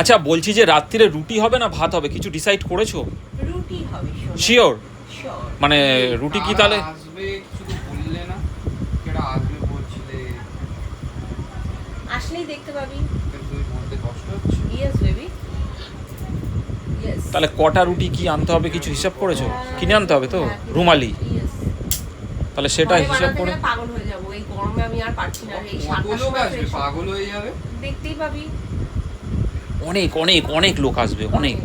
আচ্ছা বলছি যে রাত্রিরে রুটি হবে না ভাত হবে, কিছু ডিসাইড করেছো? রুটি হবে। শিওর? শিওর। মানে রুটি কি তাহলে? আসবে কিছু তো বললে না, কেডা আসবে বলছিলে? আসলেই দেখতে পাবি। তুমি বলতে কষ্ট হচ্ছে। Yes baby, yes. তাহলে কটা রুটি কি আনতে হবে কিছু হিসাব করেছো? কিনে আনতে হবে তো রুমালি, ইয়েস। তাহলে সেটা হিসাব করে। পাগল হয়ে যাবো এই গরমে, আমি আর পারছি না। এই কত লোক আসবে, পাগল হয়ে যাবে। দেখতেই পাবি। অনেক অনেক অনেক লোক আসবে, অনেক।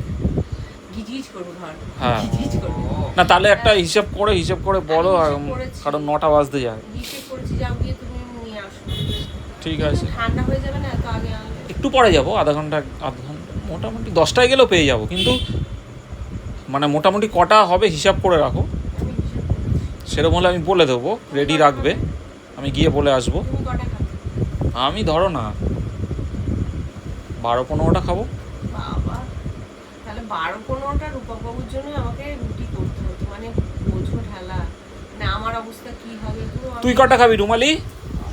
গিজগিজ করবো ধর। হ্যাঁ। গিজগিজ করবো। না তাহলে একটা হিসাব করে বলো, আমি হিসেব করেছি। কারণ 9টা বাজতে যায়। হিসেব করেছি, যাও গিয়ে তুমি নিয়ে আসো। ঠিক আছে, ঠান্ডা হয়ে যাবে না এত আগে আনলে? একটু পরে যাবো, আধা ঘন্টা মোটামুটি 10টায় গেলেও পেয়ে যাবো, কিন্তু মানে মোটামুটি কটা হবে হিসাব করে রাখো। আমি হিসেব করেছি। সেরকম হলে আমি বলে দেবো, রেডি রাখবে, আমি গিয়ে বলে আসবো। তুমি কটা খাবে? আমি ধরো না 12-15টা খাবো। বাবা, তাহলে 12-15টা রূপকবাবুর জন্য আমাকে রুটি করতে হতো, মানে বোঝো ঢালা। না আমার অবস্থা কি হবে পুরো। তুই কটা খাবি রুমালি?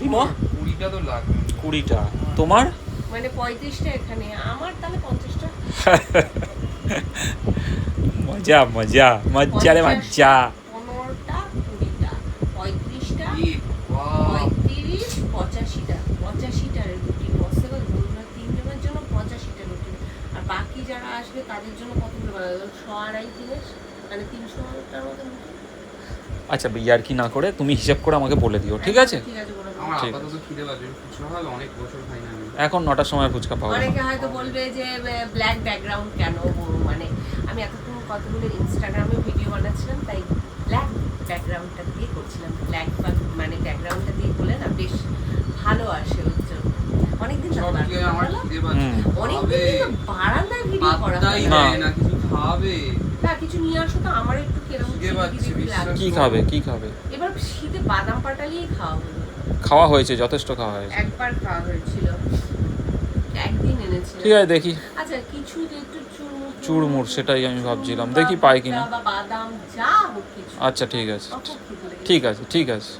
20টা তো লাগবে। 20টা। তোমার? মানে 35টা এখানে, আমার তাহলে 50টা। মজা মজা মজা রে মজা। 15টা 20টা 35টা এ বাবা, 35 85টা 85টা রুটি পসিবল? ধরুন না 3 জনের জন্য 85টা রুটি, আর বাকি যারা আসবে তাদের জন্য কতগুলো বানাবো? 100-250, মানে 300টার মতো রুটি। আচ্ছা ইয়ার কি না করে তুমি হিসাব করে আমাকে বলে দিও, ঠিক আছে? ঠিক আছে, বলে দেবো। আমার ঠিক আপাতত খিদে পাচ্ছে, ফুচকা খাবে, অনেক বছর খাই না আমি। এখন 9টার সময় ফুচকা পাবো না। অনেকে হয়তো বলবে যে ব্ল্যাক ব্যাকগ্রাউন্ড কেন, মানে আমি এতক্ষণ কতগুলো ইনস্টাগ্রামে ভিডিও বানাচ্ছিলাম, তাই ব্ল্যাক ব্যাকগ্রাউন্ডটা দিয়ে করছিলাম। ব্ল্যাক মানে ব্যাকগ্রাউন্ডটা দিয়ে করলে না বেশ ভালো আসে উজ্জ্বল। অনেকদিন সব কি হয়, আমার খিদে পাচ্ছে। অনেকদিন কিন্তু বারান্দায় ভিডিও করা হয় পাত্তাই না। দেয় না, কিছু খাবে। না কিছু নিয়ে আসো তো, আমার একটু কেরম খিদে পাচ্ছে, বিশ্বাস কি খাবে কি খাবে? এবার শীতে বাদাম পাটালিই খাওয়া হলো। খাওয়া হয়েছে, যথেষ্ট খাওয়া হয়েছে। একবার খাওয়া হয়েছিল, একদিন এনেছিল। ঠিক আছে দেখি। আচ্ছা কিছু একটু চুড়মুড়, সেটাই আমি ভাবছিলাম, দেখি পাই কিনা। বা বাদাম যা হোক কিছু। আচ্ছা ঠিক আছে, অত খিদে লেগেছে। ঠিক আছে ঠিক আছে।